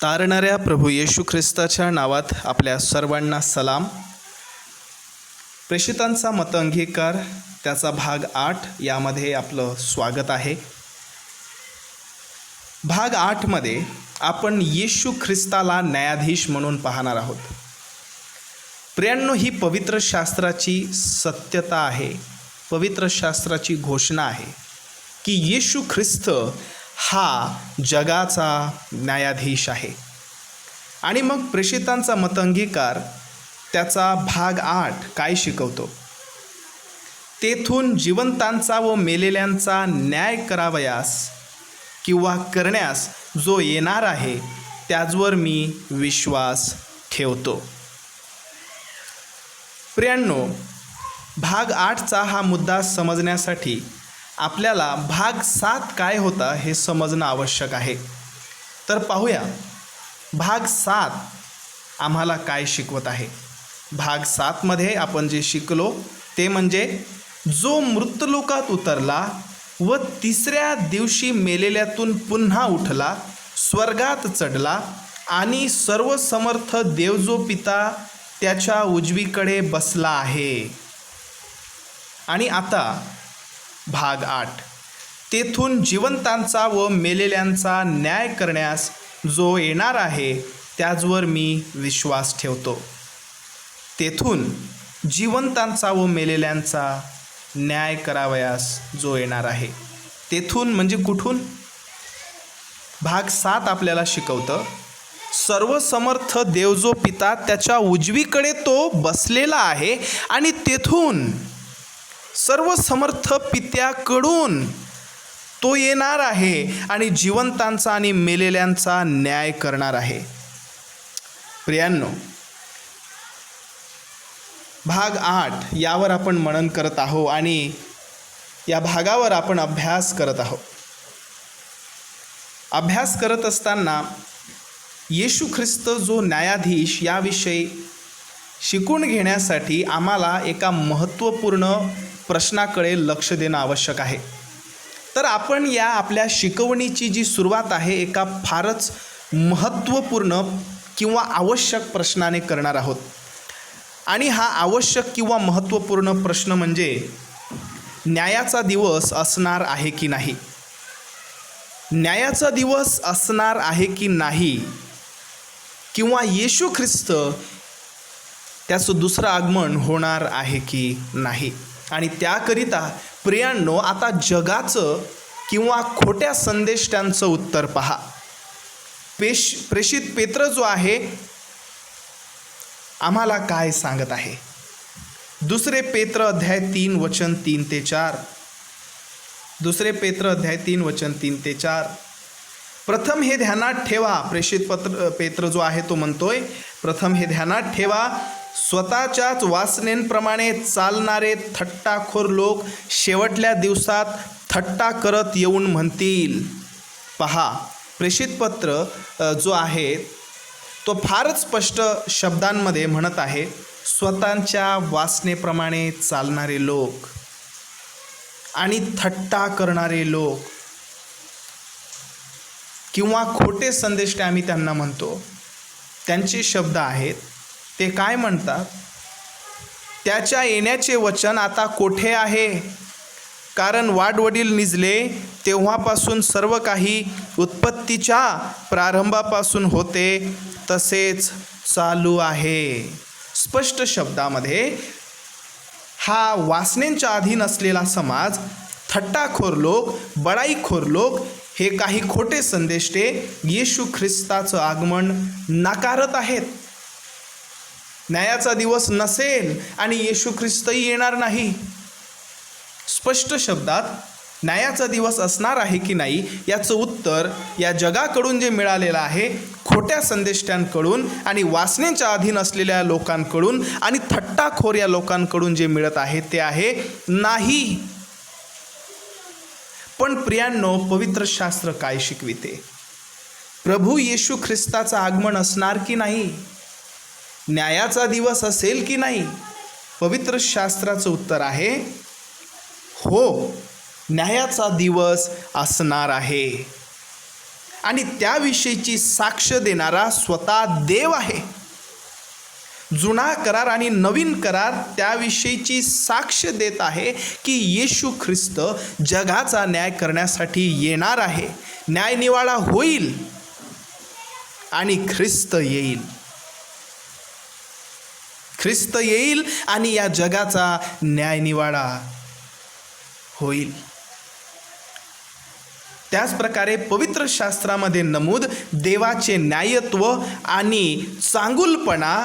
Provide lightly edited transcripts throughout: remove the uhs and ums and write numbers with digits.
तारणाऱ्या प्रभू येशू ख्रिस्ताच्या नावात आपल्या सर्वांना सलाम. प्रेषितांचा मतअंगीकार त्याचा भाग 8 यामध्ये आपलं स्वागत आहे. भाग 8 मध्ये आपण येशू ख्रिस्ताला न्यायाधीश म्हणून पाहणार आहोत. प्रियांनो, ही पवित्र शास्त्राची सत्यता आहे, पवित्र शास्त्राची घोषणा आहे की येशू ख्रिस्त हा जगाचा न्यायाधीश आहे. आणि मग प्रेषितांचा मतअंगीकार त्याचा भाग 8 काय शिकवतो? तेथून जिवंतांचा व मेलेल्यांचा न्याय करावयास किंवा करण्यास जो येणार आहे त्याचवर मी विश्वास ठेवतो. प्रियांनो, भाग 8चा हा मुद्दा समजण्यासाठी आपल्याला भाग 7 काय होता हे समजणं आवश्यक आहे. तर पाहूया भाग 7 आम्हाला काय शिकवत आहे. भाग 7 मध्ये आपण जे शिकलो ते म्हणजे जो मृतलोकात उतरला व तिसऱ्या दिवशी मेलेल्यातून पुन्हा उठला, स्वर्गात चढला आणि सर्वसमर्थ देव जो पिता त्याच्या उजवीकडे बसला आहे. आणि आता भाग 8, तेथून जिवंतांचा व मेलेल्यांचा न्याय करण्यास जो येणार आहे त्याचवर मी विश्वास ठेवतो. तेथून जिवंतांचा व मेलेल्यांचा न्याय करावयास जो येणार आहे. तेथून म्हणजे कुठून? भाग 7 आपल्याला शिकवतं सर्वसमर्थ देव जो पिता त्याच्या उजवीकडे तो बसलेला आहे आणि तेथून सर्वसमर्थ पित्याकडून तो येणार आहे आणि जिवंतांचा आणि मेलेल्यांचा न्याय करणार आहे. प्रियांनो, भाग 8 यावर आपण मनन करत आहोत आणि या भागावर आपण अभ्यास करत आहोत. अभ्यास करत असताना येशू ख्रिस्त जो न्यायाधीश याविषयी शिकून घेण्यासाठी आम्हाला एका महत्त्वपूर्ण प्रश्नाकडे लक्ष देणं आवश्यक आहे. तर आपण या आपल्या शिकवणीची जी सुरुवात आहे एका फारच महत्त्वपूर्ण किंवा आवश्यक प्रश्नाने करणार आहोत. आणि हा आवश्यक किंवा महत्त्वपूर्ण प्रश्न म्हणजे न्यायाचा दिवस असणार आहे की नाही. न्यायाचा दिवस असणार आहे की नाही, किंवा येशू ख्रिस्त त्याचं दुसरं आगमन होणार आहे की नाही. आणि त्याकरिता प्रियांनो, आता जगाचं किंवा खोट्या संदेष्ट्यांचं उत्तर पहा. प्रेषित पेत्र जो आहे आम्हाला काय सांगत आहे. दुसरे पेत्र अध्याय 3 वचन 3 ते 4. दुसरे पेत्र अध्याय 3 वचन 3 ते 4. प्रथम हे ध्यानात ठेवा. पेत्र जो आहे तो म्हणतोय प्रथम हे ध्यानात ठेवा, स्वतःच्याच वासनेंप्रमाणे चालणारे थट्टाखोर लोक शेवटल्या दिवसात थट्टा करत येऊन म्हणतील. पहा, प्रेषित पत्र जो आहे तो फारच स्पष्ट शब्दांमध्ये म्हणत आहे स्वतःच्या वासनेप्रमाणे चालणारे लोक आणि थट्टा करणारे लोक किंवा खोटे संदेश आम्ही त्यांना म्हणतो. त्यांचे शब्द आहेत ते काय म्हणतात? त्याच्या येण्याचे वचन आता कोठे आहे? कारण वाडवडील निजले तेव्हापासून सर्व काही उत्पत्तीच्या प्रारंभापासून होते तसेच चालू आहे. स्पष्ट शब्दामध्ये हा वासनेंच्या अधीन असलेला समाज, थट्टाखोर लोक, बडाईखोर लोक, हे काही खोटे संदेष्टे येशू ख्रिस्ताचं आगमन नाकारत आहेत. न्यायाचा दिवस नसेल आणि येशू ख्रिस्तही येणार नाही. स्पष्ट शब्दात न्यायाचा दिवस असणार आहे की नाही याचं उत्तर या जगाकडून जे मिळालेलं आहे, खोट्या संदेष्ट्यांकडून आणि वासनेच्या अधीन असलेल्या लोकांकडून आणि थट्टाखोर या लोकांकडून जे मिळत आहे ते आहे नाही. पण प्रियांनो, पवित्र शास्त्र काय शिकविते? प्रभू येशू ख्रिस्ताचं आगमन असणार की नाही? न्यायाचा दिवस असेल की नाही? पवित्र शास्त्राचं उत्तर आहे हो, न्यायाचा दिवस असणार आहे. आणि त्याविषयीची साक्ष देणारा स्वतः देव आहे. जुना करार आणि नवीन करार त्याविषयीची साक्ष देत आहे की येशू ख्रिस्त जगाचा न्याय करण्यासाठी येणार आहे. न्यायनिवाडा होईल आणि ख्रिस्त येईल. ख्रिस्त येईल आणि या जगाचा न्यायनिवाडा होईल. त्याचप्रकारे पवित्र शास्त्रामध्ये नमूद देवाचे न्यायत्व आणि चांगुलपणा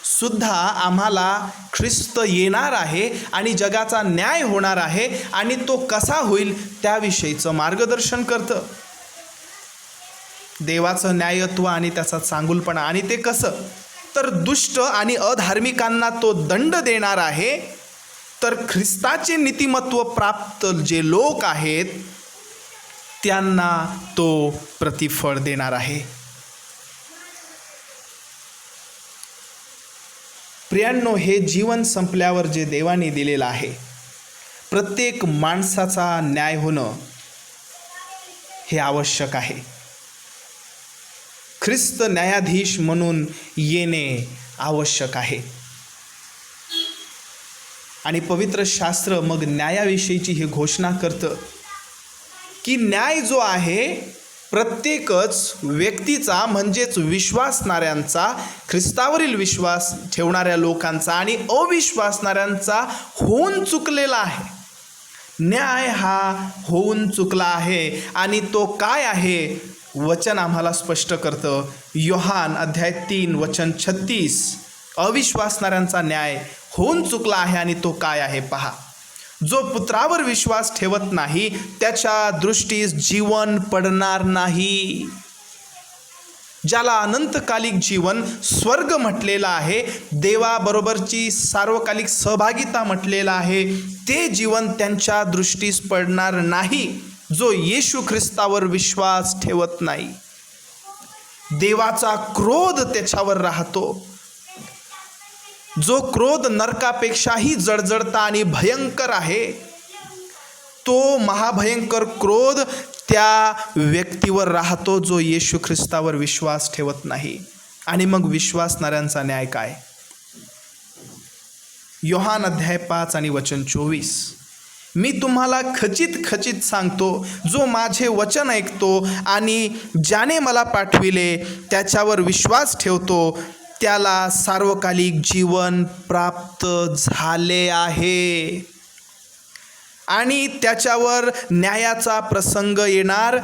सुद्धा आम्हाला ख्रिस्त येणार आहे आणि जगाचा न्याय होणार आहे आणि तो कसा होईल त्याविषयीचं मार्गदर्शन करतं. देवाचं न्यायत्व आणि त्याचा चांगुलपणा, आणि ते कसं, तर दुष्ट आणि अधार्मिकांना तो दंड देणार आहे, तर ख्रिस्ताचे नीतिमत्व प्राप्त जे लोक आहेत त्यांना तो प्रतिफळ देणार आहे. प्रियांनो, हे जीवन संपल्यावर जे देवाने दिलेलं आहे, प्रत्येक माणसाचा न्याय होणं हे आवश्यक आहे. ख्रिस्त न्यायाधीश म्हणून येणे आवश्यक आहे. आणि पवित्र शास्त्र मग न्यायाविषयीची ही घोषणा करतं की न्याय जो आहे प्रत्येकच व्यक्तीचा, म्हणजेच विश्वासणाऱ्यांचा, ख्रिस्तावरील विश्वास ठेवणाऱ्या लोकांचा आणि अविश्वासणाऱ्यांचा होऊन चुकलेला आहे. न्याय हा होऊन चुकला आहे आणि तो काय आहे वचन आम्हाला स्पष्ट करतं. योहान अध्याय 3 वचन 36, अविश्वासणाऱ्यांचा न्याय होऊन चुकला आहे आणि तो काय आहे पहा. जो पुत्रावर विश्वास ठेवत नाही त्याच्या दृष्टीस जीवन पडणार नाही. ज्याला अनंतकालिक जीवन स्वर्ग म्हटलेलं आहे, देवाबरोबरची सार्वकालिक सहभागिता म्हटलेलं आहे, ते जीवन त्यांच्या दृष्टीस पडणार नाही जो येशू ख्रिस्तावर विश्वास ठेवत नाही. देवाचा क्रोध त्याच्यावर राहतो. जो क्रोध नरकापेक्षाही जळजळता आणि भयंकर आहे, तो महाभयंकर क्रोध त्या व्यक्तीवर राहतो जो येशू ख्रिस्तावर विश्वास ठेवत नाही. आणि मग विश्वासणाऱ्यांचा न्याय काय? योहान अध्याय 5 आणि वचन 24, मी तुम्हाला खचित सांगतो, जो माझे वचन ऐकतो आणि ज्याने मला पाठविले त्याच्यावर विश्वास ठेवतो त्याला सार्वकालिक जीवन प्राप्त झाले आहे आणि त्याच्यावर न्यायाचा प्रसंग येणार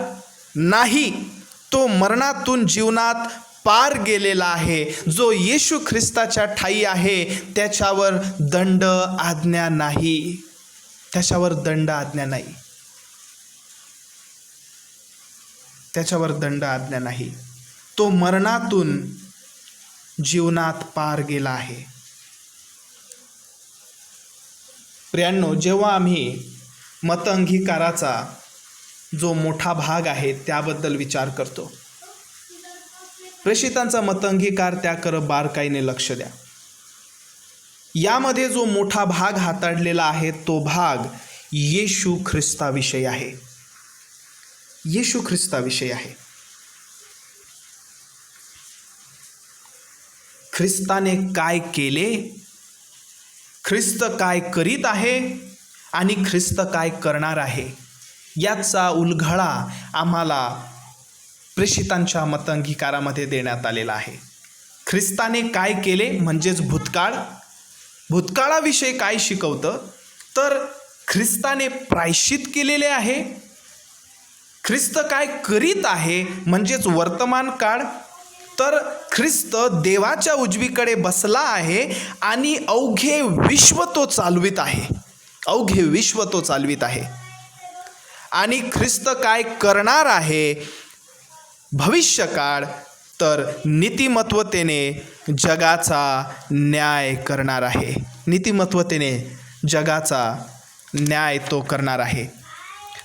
नाही. तो मरणातून जीवनात पार गेलेला आहे. जो येशू ख्रिस्ताच्या ठायी आहे त्याच्यावर दंड आज्ञा नाही. त्याच्यावर दंड आज्ञा नाही. त्याच्यावर दंड आज्ञा नाही. तो मरणातून जीवनात पार गेला आहे. प्रियांनो, जेव्हा आम्ही मत अंगीकाराचा जो मोठा भाग आहे त्याबद्दल विचार करतो, प्रेषितांचा मत अंगीकार त्याकडे बारकाईने लक्ष द्या. यामध्ये जो मोठा भाग हाताळलेला आहे तो भाग येशू ख्रिस्ताविषयी आहे. येशू ख्रिस्ताविषयी आहे. ख्रिस्ताने काय केले, ख्रिस्त काय करीत आहे आणि ख्रिस्त काय करणार आहे याचा उलगडा आम्हाला प्रेषितांच्या मत अंगीकारामध्ये देण्यात आलेला आहे. ख्रिस्ताने काय केले म्हणजेच भूतकाळाविषयी काय शिकवतं, तर ख्रिस्ताने प्रायश्चित केलेले आहे. ख्रिस्त काय करीत आहे म्हणजेच वर्तमान काळ, तर ख्रिस्त देवाच्या उजवीकडे बसला आहे आणि अवघे विश्व तो चालवित आहे. अवघे विश्व तो चालवित आहे. आणि ख्रिस्त काय करणार आहे भविष्यकाळ, तर नीतिमत्वतेने जगाचा न्याय करणार आहे. नीतिमत्वतेने जगाचा न्याय तो करणार आहे.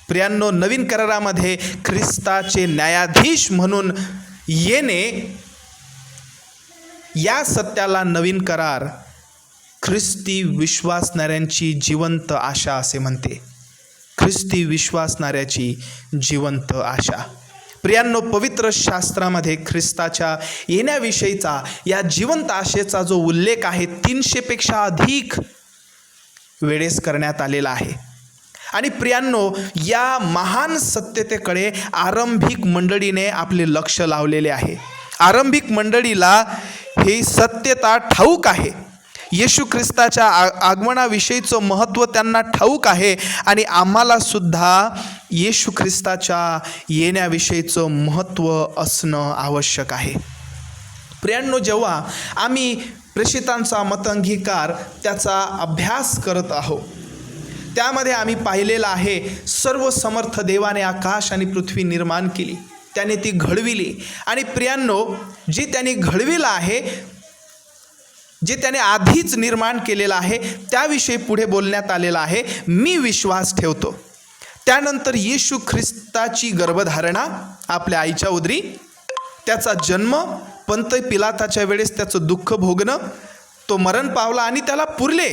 प्रियांनो, नवीन करारामध्ये ख्रिस्ताचे न्यायाधीश म्हणून येणे या सत्याला नवीन करार ख्रिस्ती विश्वासणाऱ्यांची जिवंत आशा असे म्हणते. ख्रिस्ती विश्वासणाऱ्याची जिवंत आशा. प्रियांनो, पवित्र शास्त्रामध्ये ख्रिस्ताच्या येण्याविषयीचा या जिवंत आशेचा जो उल्लेख आहे 300 पेक्षा अधिक वेळेस करण्यात आलेला आहे. आणि प्रियांनो, या महान सत्यतेकडे आरंभिक मंडळीने आपले लक्ष लावलेले आहे. आरंभिक मंडळीला ही सत्यता ठाऊक आहे. येशू ख्रिस्ताच्या आगमनाविषयीचं महत्त्व त्यांना ठाऊक आहे आणि आम्हाला सुद्धा येशू ख्रिस्ताच्या येण्याविषयीचं महत्त्व असणं आवश्यक आहे. प्रियांनो, जेव्हा आम्ही प्रेषितांचा मतअंगीकार त्याचा अभ्यास करत आहोत, त्यामध्ये आम्ही पाहिलेलं आहे सर्व समर्थ देवाने आकाश आणि पृथ्वी निर्माण केली, त्याने ती घडविली. आणि प्रियांनो, जे त्याने घडविलं आहे, जे त्याने आधीच निर्माण केलेलं आहे, त्याविषयी पुढे बोलण्यात आलेलं आहे, मी विश्वास ठेवतो. त्यानंतर येशू ख्रिस्ताची गर्भधारणा आपल्या आईच्या उदरी, त्याचा जन्म, पंत पिलाताच्या वेळेस त्याचं दुःख भोगणं, तो मरण पावला आणि त्याला पुरले,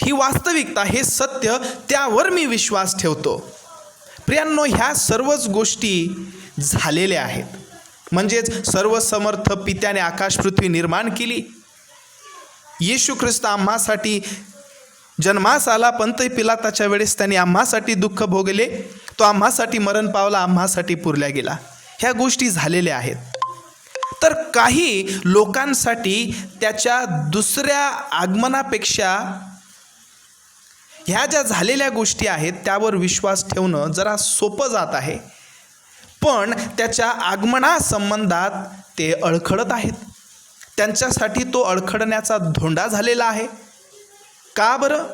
ही वास्तविकता, हे सत्य, त्यावर मी विश्वास ठेवतो. प्रियांनो, ह्या सर्वच गोष्टी झालेल्या आहेत. म्हणजेच सर्व समर्थ पित्याने आकाश पृथ्वी निर्माण केली. येशू ख्रिस्त आम्हासाठी जन्मास आला, पंत पिलाताच्या वेळेस त्याने आम्हासाठी दुःख भोगले, तो आम्हासाठी मरण पावला, आम्हासाठी पुरल्या गेला. ह्या गोष्टी झालेल्या आहेत. तर काही लोकांसाठी त्याच्या दुसऱ्या आगमनापेक्षा ह्या ज्या झालेल्या गोष्टी आहेत त्यावर विश्वास ठेवणं जरा सोपं जात आहे, पण त्याच्या आगमनासंबंधात ते अडखळत आहेत. त्यांच्यासाठी तो अडखळण्याचा धोंडा झालेला आहे. का बरं?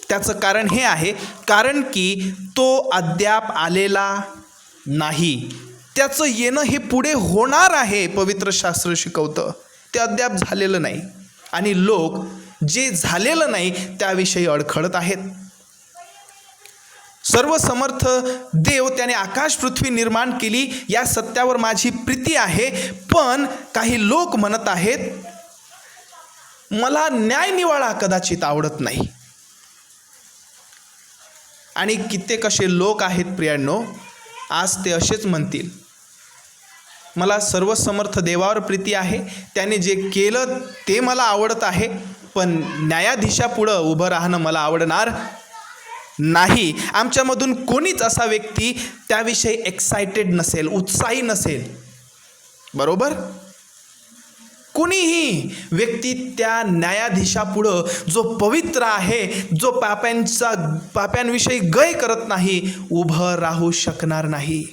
त्याचं कारण हे आहे, कारण की तो अद्याप आलेला नाही. त्याचं येणं हे पुढे होणार आहे, पवित्र शास्त्र शिकवतं. ते अद्याप झालेलं नाही आणि लोक जे झालेलं नाही त्याविषयी अडखळत आहेत. सर्व समर्थ देव त्याने आकाश पृथ्वी निर्माण केली, या सत्यावर माझी प्रीती आहे. पण काही लोक म्हणत आहेत, मला न्यायनिवाडा कदाचित आवडत नाही. आणि कित्येक असे लोक आहेत प्रियांनो, आज ते असेच म्हणतील, मला सर्व समर्थ देवावर प्रीती आहे, त्याने जे केलं ते मला आवडत आहे, पण न्यायाधीशापुढं उभं राहणं मला आवडणार नाही. आमच्यामधून कोणीच असा व्यक्ती त्याविषयी एक्सायटेड नसेल, उत्साही नसेल. बरोबर? कोणीही व्यक्ती त्या न्यायाधीशापुढं जो पवित्र आहे, जो पाप्यांविषयी गय करत नाही, उभं राहू शकणार नाही.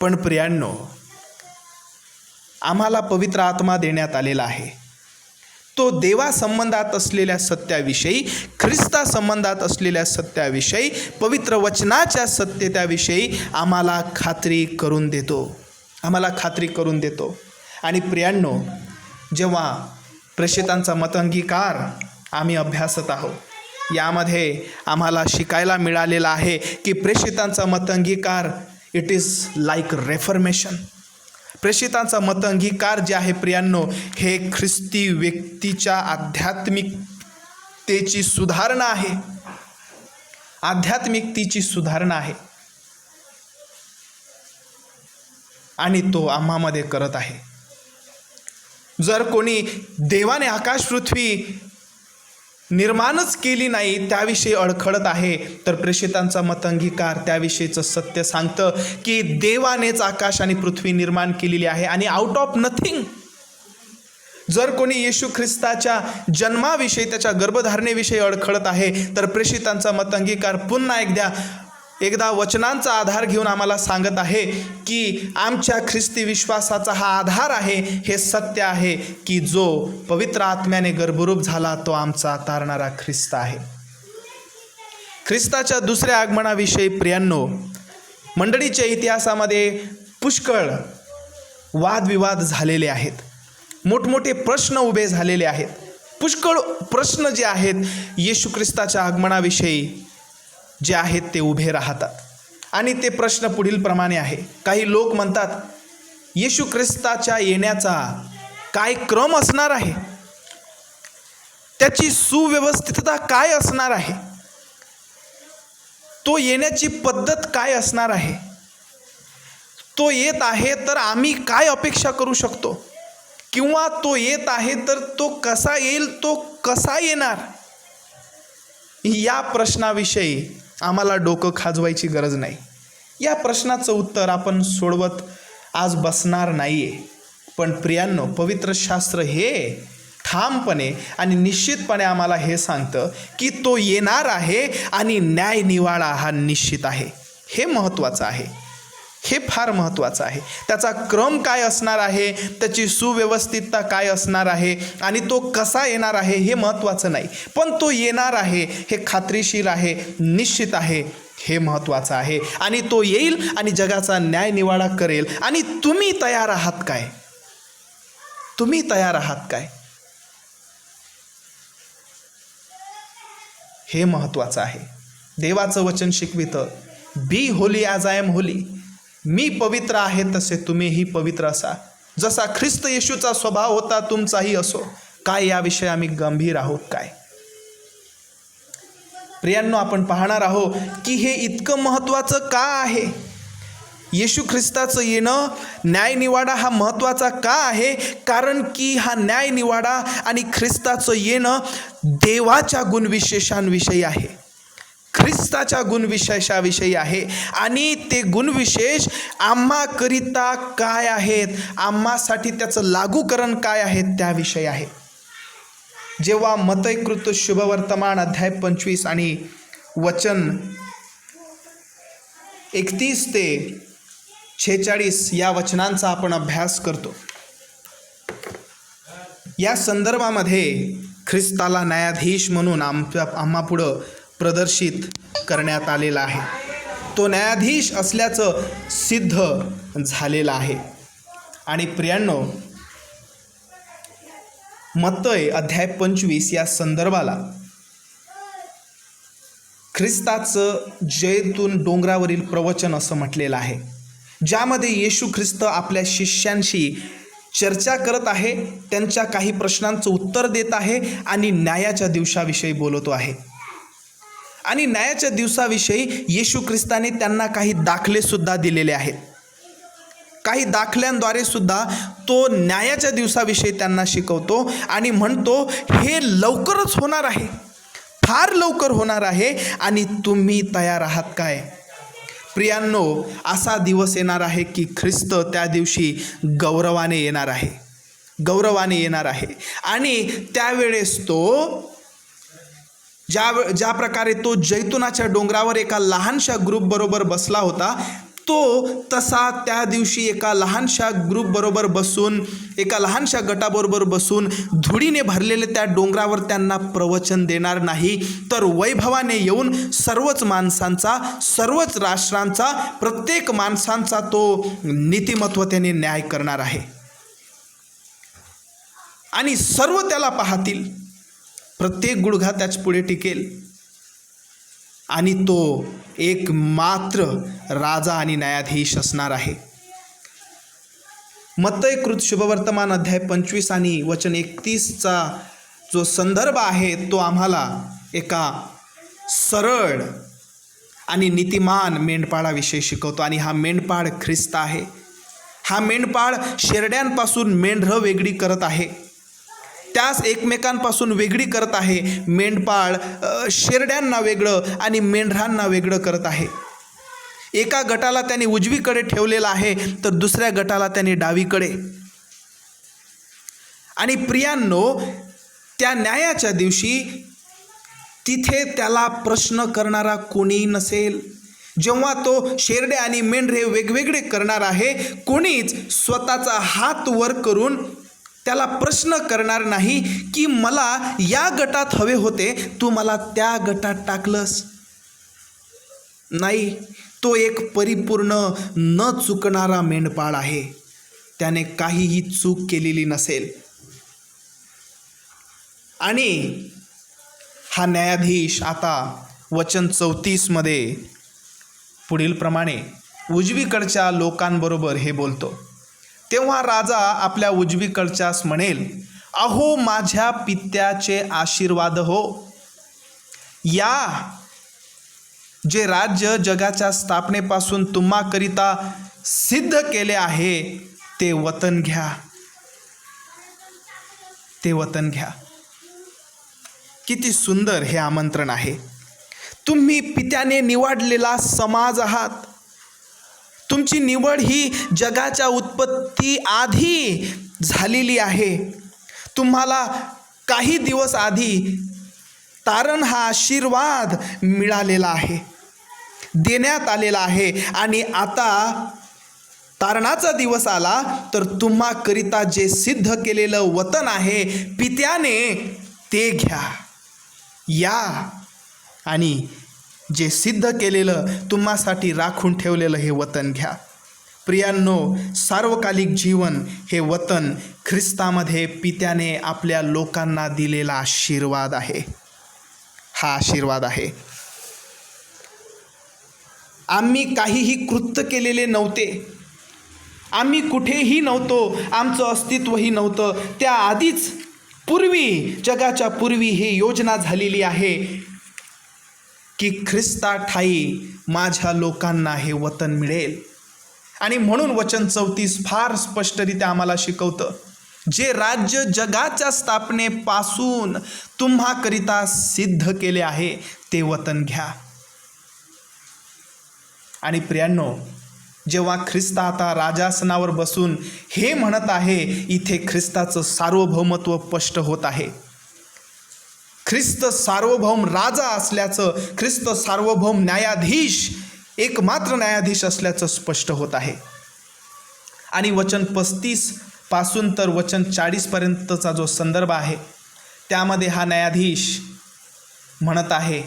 पण प्रियांनो, आम्हाला पवित्र आत्मा देण्यात आलेला आहे. तो देवा संबंधात असलेल्या सत्याविषयी, ख्रिस्ता संबंधात असलेल्या सत्याविषयी, पवित्र वचनाच्या सत्यतेविषयी आम्हाला खात्री करून देतो. आणि प्रियांनो, जेव्हा प्रेषितांचा मतअंगीकार आम्ही अभ्यासत आहोत, यामध्ये आम्हाला शिकायला मिळालेलं आहे की प्रेषितांचा मतअंगीकार इट इज लाईक रेफर्मेशन. प्रेषितांचा मतअंगीकार जे आहे प्रियांनो, हे ख्रिस्ती व्यक्तीच्या आध्यात्मिकतेची सुधारणा आहे. आध्यात्मिकतेची सुधारणा आहे आणि तो आम्हामध्ये करत आहे. जर कोणी देवाने आकाश पृथ्वी निर्माणच केली नाही त्याविषयी अडखळत आहे, तर प्रेषितांचा मतअंगीकार त्याविषयीचं सत्य सांगतं की देवानेच आकाश आणि पृथ्वी निर्माण केलेली आहे आणि आउट ऑफ नथिंग. जर कोणी येशू ख्रिस्ताच्या जन्माविषयी, त्याच्या गर्भधारणेविषयी अडखळत आहे, तर प्रेषितांचा मतअंगीकार पुन्हा एकदा वचनांचा आधार घेऊन आम्हाला सांगत आहे की आमच्या ख्रिस्ती विश्वासाचा हा आधार आहे, हे सत्य आहे की जो पवित्र आत्म्याने गर्भरूप झाला तो आमचा तारणारा ख्रिस्त आहे. ख्रिस्ताच्या दुसऱ्या आगमनाविषयी प्रियांनो, मंडळीच्या इतिहासामध्ये पुष्कळ वादविवाद झालेले आहेत, मोठमोठे प्रश्न उभे झालेले आहेत. पुष्कळ प्रश्न जे आहेत येशू ख्रिस्ताच्या आगमनाविषयी जे आहेत ते उभे राहतात. आणि ते प्रश्न पुढील प्रमाणे आहे. काही लोक म्हणतात, येशू ख्रिस्ताच्या येण्याचा काय क्रम असणार आहे, त्याची सुव्यवस्थितता काय असणार आहे. तो येण्याची पद्धत काय असणार आहे, तो येत आहे तर आम्ही काय अपेक्षा करू शकतो, किंवा तो येत आहे तर तो कसा येईल, तो कसा येणार, या प्रश्नाविषयी आम्हाला डोकं खाजवायची गरज नाही. या प्रश्नाचं उत्तर आपण सोडवत आज बसणार नाही आहे. पण प्रियांनो, पवित्र शास्त्र हे ठामपणे आणि निश्चितपणे आम्हाला हे सांगतं की तो येणार आहे आणि न्याय निवाडा हा निश्चित आहे. हे महत्त्वाचं आहे, हे फार महत्त्वाचं आहे. त्याचा क्रम काय असणार आहे, त्याची सुव्यवस्थितता काय असणार आहे आणि तो कसा येणार आहे हे महत्त्वाचं नाही, पण तो येणार आहे हे खात्रीशीर आहे, निश्चित आहे, हे महत्त्वाचं आहे. आणि तो येईल आणि जगाचा न्याय निवाडा करेल. आणि तुम्ही तयार आहात काय, तुम्ही तयार आहात काय, हे महत्त्वाचं आहे. देवाचं वचन शिकवितं, be holy as I am holy. मी पवित्र आहे तसे तुम्हीही पवित्र असा, जसा ख्रिस्त येशूचा स्वभाव होता तुमचाही असो. काय याविषयी आम्ही गंभीर आहोत काय? प्रियांनो, आपण पाहणार आहोत की हे इतकं महत्त्वाचं का आहे. येशू ख्रिस्ताचं येणं, न्याय निवाडा हा महत्त्वाचा का आहे? कारण की हा न्याय निवाडा आणि ख्रिस्ताचं येणं देवाच्या गुणविशेषांविषयी आहे, ख्रिस्ताच्या गुणविशेषाविषयी आहे. आणि ते गुणविशेष आम्हाकरिता काय आहेत, आम्हासाठी त्याचं लागूकरण काय आहे त्याविषयी आहे. जेव्हा मतैकृत शुभवर्तमान अध्याय 25 आणि वचन 31 ते 46 या वचनांचा आपण अभ्यास करतो, या संदर्भामध्ये ख्रिस्ताला न्यायाधीश म्हणून आम्हापुढं प्रदर्शित करण्यात आलेला आहे. तो न्यायाधीश असल्याचं सिद्ध झालेलं आहे. आणि प्रियांनो, मत्तय अध्याय 25 या संदर्भाला ख्रिस्ताचं जैतून डोंगरावरील प्रवचन असं म्हटलेलं आहे, ज्यामध्ये येशू ख्रिस्त आपल्या शिष्यांशी चर्चा करत आहे, त्यांच्या काही प्रश्नांचं उत्तर देत आहे आणि न्यायाच्या दिवसाविषयी बोलतो आहे. आणि न्यायाच्या दिवसाविषयी येशू ख्रिस्ताने त्यांना काही दाखले सुद्धा दिलेले आहेत. काही दाखल्यांद्वारे सुद्धा तो न्यायाच्या दिवसाविषयी त्यांना शिकवतो आणि म्हणतो हे लवकरच होणार आहे, फार लवकर होणार आहे. आणि तुम्ही तयार आहात काय? प्रियांनो, असा दिवस येणार आहे की ख्रिस्त त्या दिवशी गौरवाने येणार आहे, गौरवाने येणार आहे. आणि त्यावेळेस तो ज्या प्रकारे तो जैतुनाच्या डोंगरावर एका लहानशा ग्रुपबरोबर बसला होता, तो तसा त्या दिवशी एका लहानशा ग्रुपबरोबर बसून, एका लहानशा गटाबरोबर बसून धुळीने भरलेले त्या डोंगरावर त्यांना प्रवचन देणार नाही, तर वैभवाने येऊन सर्वच माणसांचा, सर्वच राष्ट्रांचा, प्रत्येक माणसांचा तो नीतिमत्वतेने न्याय करणार आहे. आणि सर्व त्याला पाहतील, प्रत्येक गुडघा त्याच पुढे टिकेल. आणि तो एक मात्र राजा आणि न्यायाधीश असणार आहे. मत्तयकृत शुभवर्तमान अध्याय 25 आणि वचन 31चा जो संदर्भ आहे तो आम्हाला एका सरळ आणि नीतिमान मेंढपाळाविषयी शिकवतो. आणि हा मेंढपाळ ख्रिस्त आहे. हा मेंढपाळ शेरड्यांपासून मेंढरं वेगळी करत आहे, त्यास एकमेकांपासून वेगळी करत आहे. मेंढपाळ शेरड्यांना वेगळं आणि मेंढरांना वेगळं करत आहे. एका गटाला त्याने उजवीकडे ठेवलेला आहे तर दुसऱ्या गटाला त्याने डावीकडे. आणि प्रियांनो, त्या न्यायाच्या दिवशी तिथे त्याला प्रश्न करणारा कोणी नसेल. जेव्हा तो शेरडे आणि मेंढरे वेगवेगळे करणार आहे, कोणीच स्वतःचा हात वर करून त्याला प्रश्न करणार नाही की मला या गटात हवे होते, तू मला त्या गटात टाकलंस. नाही, तो एक परिपूर्ण न चुकणारा मेंढपाळ आहे. त्याने काहीही चूक केलेली नसेल. आणि हा न्यायाधीश आता वचन 34मध्ये पुढील प्रमाणे उजवीकडच्या लोकांबरोबर हे बोलतो. तेव्हा राजा आपल्या उजवीकडच्यास म्हणेल, अहो माझ्या पित्याचे आशीर्वाद हो, या जे राज्य जगाच्या स्थापनेपासून तुम्हाकरिता सिद्ध केले आहे ते वतन घ्या, ते वतन घ्या. किती सुंदर हे आमंत्रण आहे. तुम्ही पित्याने निवडलेला समाज आहात. तुमची निवड ही जगाच्या उत्पत्ती आधी झालेली आहे. तुम्हाला काही दिवस आधी तारण हा आशीर्वाद मिळालेला आहे, देण्यात आलेला आहे. आणि आता तारणाचा दिवस आला तर तुम्हाकरिता जे सिद्ध केलेलं वतन आहे पित्याने ते घ्या, या आणि जे सिद्ध केलेलं तुम्हासाठी राखून ठेवलेलं हे वतन घ्या. प्रियांनो, सार्वकालिक जीवन हे वतन ख्रिस्तामध्ये पित्याने आपल्या लोकांना दिलेला आशीर्वाद आहे. हा आशीर्वाद आहे. आम्ही काहीही कृत्य केलेले नव्हते, आम्ही कुठेही नव्हतो, आमचं अस्तित्वही नव्हतं. त्याआधीच पूर्वी, जगाच्या पूर्वी ही योजना झालेली आहे की ख्रिस्ता ठाई माझ्या लोकांना हे वतन मिळेल. आणि म्हणून वचन 34 फार स्पष्टरित्या आम्हाला शिकवतं, जे राज्य जगाच्या स्थापनेपासून तुम्हाकरिता सिद्ध केले आहे ते वतन घ्या. आणि प्रियांनो, जेव्हा ख्रिस्त आता राजासनावर बसून हे म्हणत आहे, इथे ख्रिस्ताचं सार्वभौमत्व स्पष्ट होत आहे. ख्रिस्त सार्वभौम राजा असल्याचं, ख्रिस्त सार्वभौम न्यायाधीश, एकमात्र न्यायाधीश असल्याचं स्पष्ट होत आहे. आणि वचन 35 पासून तर वचन 40 पर्यंतचा जो संदर्भ आहे त्यामध्ये हा न्यायाधीश म्हणत आहे,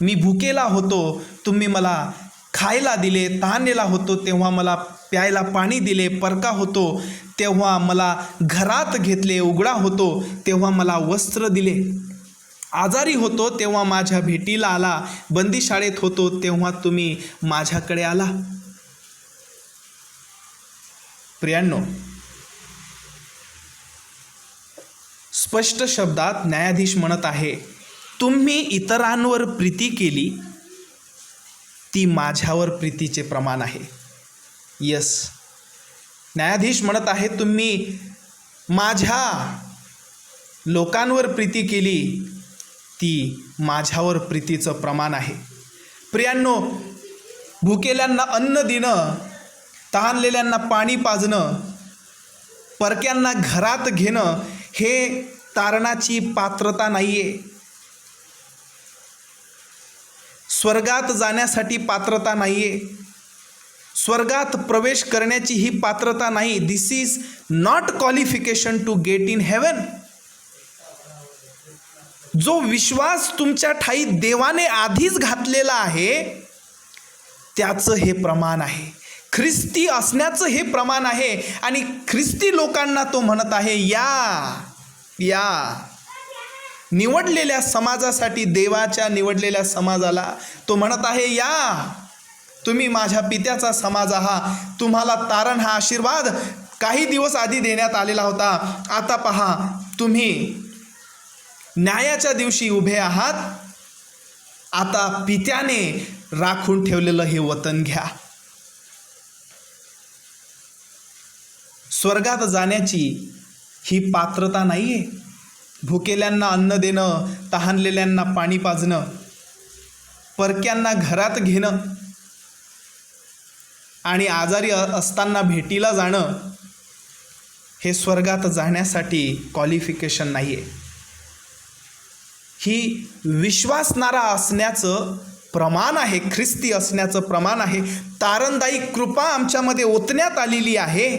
मी भुकेला होतो, तुम्ही मला खायला दिले, तहानलेला होतो तेव्हा मला प्यायला पाणी दिले, परका होतो तेव्हा मला घरात घेतले, उघडा होतो तेव्हा मला वस्त्र दिले, आजारी होतो तेव्हा माझ्या भेटीला आला, बंदीशाळेत होतो तेव्हा तुम्ही माझ्याकडे आला. प्रियांनो, स्पष्ट शब्दात न्यायाधीश म्हणत आहे, तुम्ही इतरांवर प्रीती केली ती माझ्यावर प्रीतीचे प्रमाण आहे. यस, न्यायाधीश म्हणत आहे, तुम्ही माझ्या लोकांवर प्रीती केली ती माझ्यावर प्रीतीचं प्रमाण आहे. प्रियांनो, भुकेल्यांना अन्न देणं, तहानलेल्यांना पाणी पाजणं, परक्यांना घरात घेणं हे तारणाची पात्रता नाही आहे. स्वर्गात जाण्यासाठी पात्रता नाही आहे. स्वर्गात प्रवेश करण्याची ही पात्रता नाही. This is not qualification to get in heaven. जो विश्वास तुमच्या ठाई देवाने आधीच घातलेला आहे त्याचं हे प्रमाण आहे. ख्रिस्ती असण्याचं हे प्रमाण आहे. आणि ख्रिस्ती लोकांना तो म्हणत आहे, या निवडलेल्या समाजासाठी, देवाच्या निवडलेल्या समाजाला तो म्हणत आहे, या तुम्ही माझ्या पित्याचा समाज आहात. तुम्हाला तारण हा आशीर्वाद काही दिवस आधी देण्यात आलेला होता. आता पहा, तुम्ही न्यायाच्या दिवशी उभे आहात. आता पित्याने राखून ठेवलेलं हे वतन घ्या. स्वर्गात जाण्याची ही पात्रता नाही आहे. भुकेल्यांना अन्न देणं, तहानलेल्यांना पाणी पाजणं, परक्यांना घरात घेणं आणि आजारी असताना भेटीला जाणं हे स्वर्गात जाण्यासाठी क्वालिफिकेशन नाही आहे. ही विश्वासणारा असण्याचं प्रमाण आहे, ख्रिस्ती असण्याचं प्रमाण आहे. तारणदायी कृपा आमच्यामध्ये ओतण्यात आलेली आहे,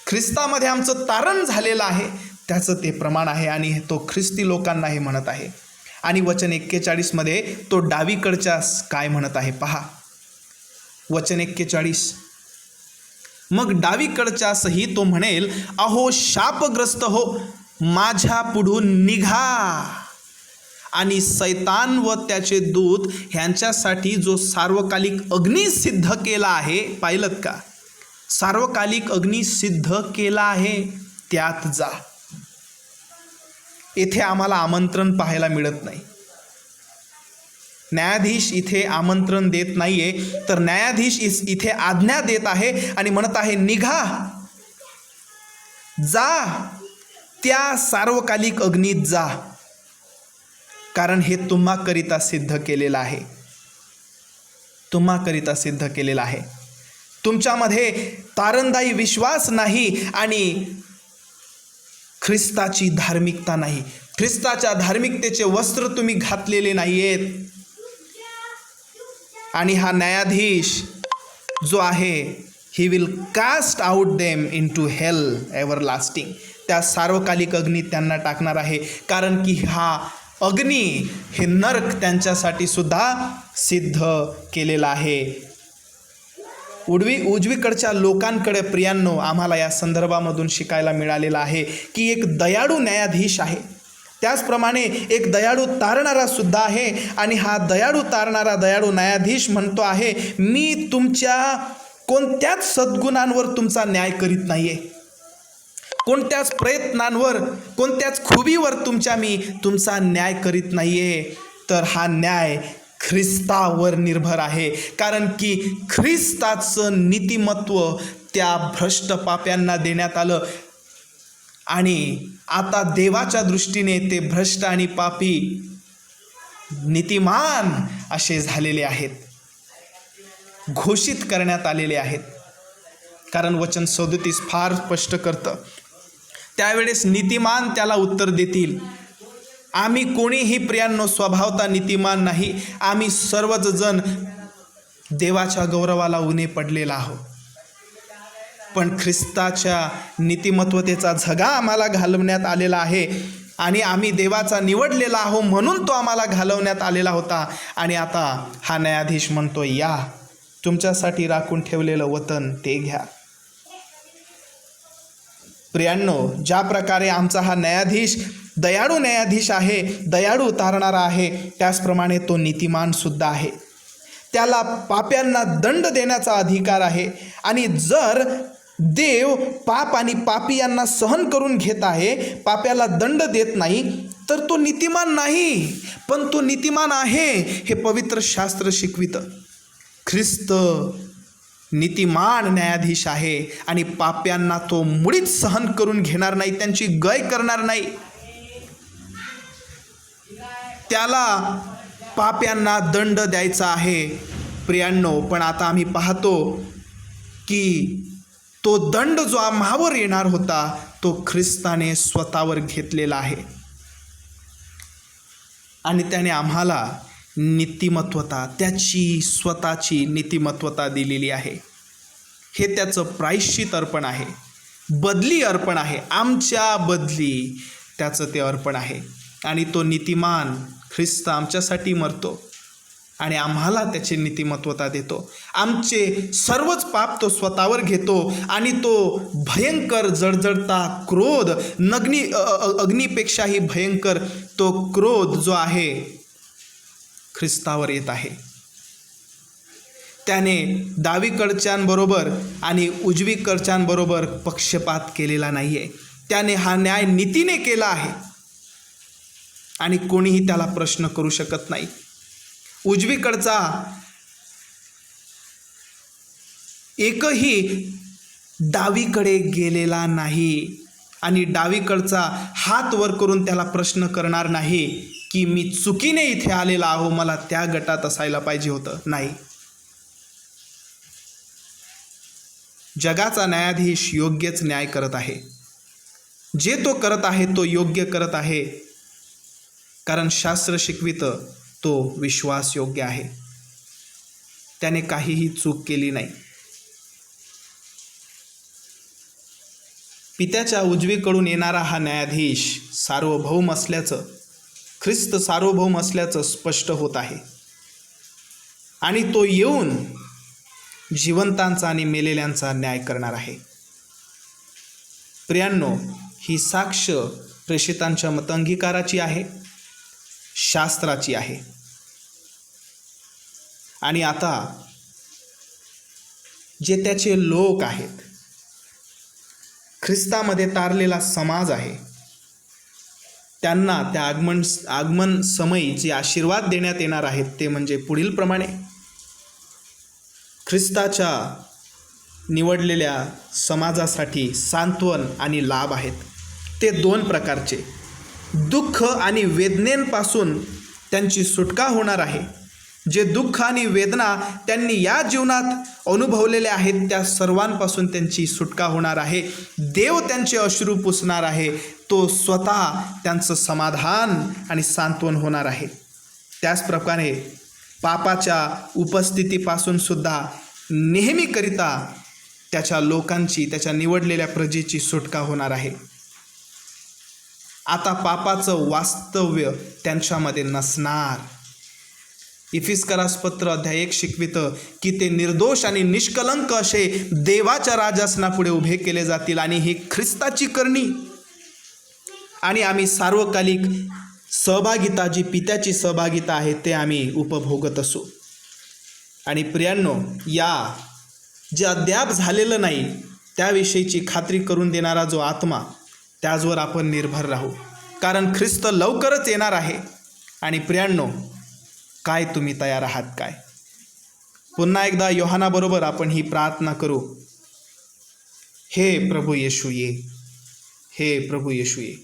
ख्रिस्तामध्ये आमचं तारण झालेलं आहे, त्याचं ते प्रमाण आहे. आणि तो ख्रिस्ती लोकांना हे म्हणत आहे. आणि वचन 41 मध्ये तो डावीकडच्या काय म्हणत आहे पहा. वचन 41, मग डावीकडच्यासही तो म्हणेल, अहो शापग्रस्त हो, माझ्या पुढून निघा आणि सैतान व त्याचे दूत ह्यांच्यासाठी जो सार्वकालिक अग्नी सिद्ध केला आहे, पाहिलं का, सार्वकालिक अग्नी सिद्ध केला आहे त्यात जा. येथे आम्हाला आमंत्रण पाहायला मिळत नाही. न्यायाधीश इथे आमंत्रण देत नाहीये, तर न्यायाधीश इथे आज्ञा देत आहे आणि म्हणत आहे, निघा, जा, त्या सार्वकालिक अग्नीत जा, कारण हे तुम्हाकरिता सिद्ध केलेलं आहे. तुम्हाकरिता सिद्ध केलेलं आहे. तुमच्यामध्ये तारणदायी विश्वास नाही आणि ख्रिस्ताची धार्मिकता नाही. ख्रिस्ताच्या धार्मिकतेचे वस्त्र तुम्ही घातलेले नाहीयेत. आणि हा न्यायाधीश जो आहे, he will cast out them in to hell everlasting, त्या सार्वकालिक अग्नीत त्यांना टाकणार आहे. कारण की हा अग्नी, हे नरक त्यांच्यासाठी सुद्धा सिद्ध केलेला आहे. उजवीकडच्या लोकांकडे प्रियांनो आम्हाला या संदर्भामधून शिकायला मिळालेलं आहे की एक दयाळू न्यायाधीश आहे, त्याचप्रमाणे एक दयाळू तारणारा सुद्धा आहे. आणि हा दयाळू न्यायाधीश म्हणतो आहे, मी तुमच्या कोणत्याच सद्गुणांवर तुमचा न्याय करीत नाहीये, कोणत्याच प्रयत्नांवर, कोणत्याच खुबीवर तुमचा न्याय करीत नाहीये, तर हा न्याय ख्रिस्तावर निर्भर आहे. कारण की ख्रिस्ताचं नीतिमत्व त्या भ्रष्ट पाप्यांना देण्यात आलं आणि आता देवाच्या दृष्टीने ते भ्रष्ट आणि पापी नीतिमान असे झालेले आहेत, घोषित करण्यात आलेले आहेत. कारण वचन 37 फार स्पष्ट करतं. त्यावेळेस नीतिमान त्याला उत्तर देतील, आम्ही कोणीही प्रियांनो स्वभावता नीतिमान नाही, आम्ही सर्वच जण देवाच्या गौरवाला उणे पडलेला आहोत. पण ख्रिस्ताच्या नीतिमत्वतेचा झगा आम्हाला घालवण्यात आलेला आहे आणि आम्ही देवाचा निवडलेला आहो म्हणून तो आम्हाला घालवण्यात आलेला होता. आणि आता हा न्यायाधीश म्हणतो, या, तुमच्यासाठी राखून ठेवलेलं वतन ते घ्या. प्रियांनो, ज्या प्रकारे आमचा हा न्यायाधीश दयाळू न्यायाधीश आहे, दयाळू तारणारा आहे, त्याचप्रमाणे तो नीतिमान सुद्धा आहे. त्याला पाप्यांना दंड देण्याचा अधिकार आहे. आणि जर देव पाप आणि पापी यांना सहन करून घेत आहे, पाप्याला दंड देत नाही, तर तो नीतिमान नाही. पण तो नीतिमान आहे हे पवित्र शास्त्र शिकवितं. ख्रिस्त नीतिमान न्यायाधीश आहे आणि पाप्यांना तो मुळीच सहन करून घेणार नाही, त्यांची गय करणार नाही. त्याला पाप्यांना दंड द्यायचा आहे प्रियांनो. पण आता आम्ही पाहतो की तो दंड जो आम्हावर येणार होता तो ख्रिस्ताने स्वतःवर घेतलेला आहे आणि त्याने आम्हाला नीतिमत्वता, त्याची स्वतःची नीतिमत्वता दिलेली आहे. हे त्याचं प्रायश्चित अर्पण आहे, बदली अर्पण आहे, आमच्या बदली त्याचं ते अर्पण आहे. आणि तो नीतिमान ख्रिस्त आमच्यासाठी मरतो आणि आम्हाला त्याची नीतिमत्वता देतो. आमचे सर्वच पाप तो स्वतःवर घेतो आणि तो भयंकर जळजळता क्रोध, अग्नीपेक्षाही भयंकर तो क्रोध जो आहे ख्रिस्तावर येत आहे. त्याने डावीकडच्यांबरोबर आणि उजवीकडच्यांबरोबर पक्षपात केलेला नाही आहे. त्याने हा न्याय नीतीने केला आहे आणि कोणीही त्याला प्रश्न करू शकत नाही. उजवीकडचा एकही डावीकडे गेलेला नाही आणि डावीकडचा हात वर करून त्याला प्रश्न करणार नाही की मी चुकीने इथे आलेला आहो, मला त्या गटात असायला पाहिजे होतं. नाही, जगाचा न्यायाधीश योग्यच न्याय करत आहे. जे तो करत आहे तो योग्य करत आहे, कारण शास्त्र शिकवितं तो विश्वासयोग्य आहे. त्याने काहीही चूक केली नाही. पित्याच्या उजवीकडून येणारा हा न्यायाधीश सार्वभौम असल्याचं, ख्रिस्त सार्वभौम असल्याचं स्पष्ट होत आहे आणि तो येऊन जिवंतांचा आणि मेलेल्यांचा न्याय करणार आहे. प्रियांनो, ही साक्ष प्रेषितांच्या मतअंगीकाराची आहे, शास्त्राची आहे. आणि आता जे त्याचे लोक आहेत, ख्रिस्तामध्ये तारलेला समाज आहे, त्यांना त्या आगमन समयी जे आशीर्वाद देण्यात येणार आहेत ते म्हणजे पुढील प्रमाणे. ख्रिस्ताच्या निवडलेल्या समाजासाठी सांत्वन आणि लाभ आहेत. ते 2 प्रकारचे. दुःख आणि वेदनेपासून त्यांची सुटका होणार आहे. जे दुःख आणि वेदना त्यांनी या जीवनात अनुभवलेले आहेत त्या सर्वांपासून त्यांची सुटका होणार आहे. देव त्यांचे अश्रू पुसणार आहे. तो स्वतः त्यांचं समाधान आणि सांत्वन होणार आहे. त्याचप्रकारे पापाच्या उपस्थितीपासून सुद्धा नेहमीकरिता त्याच्या लोकांची, त्याच्या निवडलेल्या प्रजेची सुटका होणार आहे. आता पापाचं वास्तव्य त्यांच्यामध्ये नसणार. इफिस्करास पत्र अध्याय 1 शिकवितं की ते निर्दोष आणि निष्कलंक असे देवाच्या राजासनापुढे उभे केले जातील आणि ही ख्रिस्ताची करणी आणि आम्ही सार्वकालिक सहभागिता, जी पित्याची सहभागिता आहे ते आम्ही उपभोगत असू. आणि प्रियांनो, या जे अद्याप झालेलं नाही त्याविषयीची खात्री करून देणारा जो आत्मा, त्याचवर आपण निर्भर राहू, कारण ख्रिस्त लवकरच येणार आहे. आणि प्रियांनो, काय तुम्ही तयार आहात काय? पुन्हा एकदा योहानाबरोबर आपण ही प्रार्थना करू. हे प्रभू येशू ये, हे प्रभू येशू ये.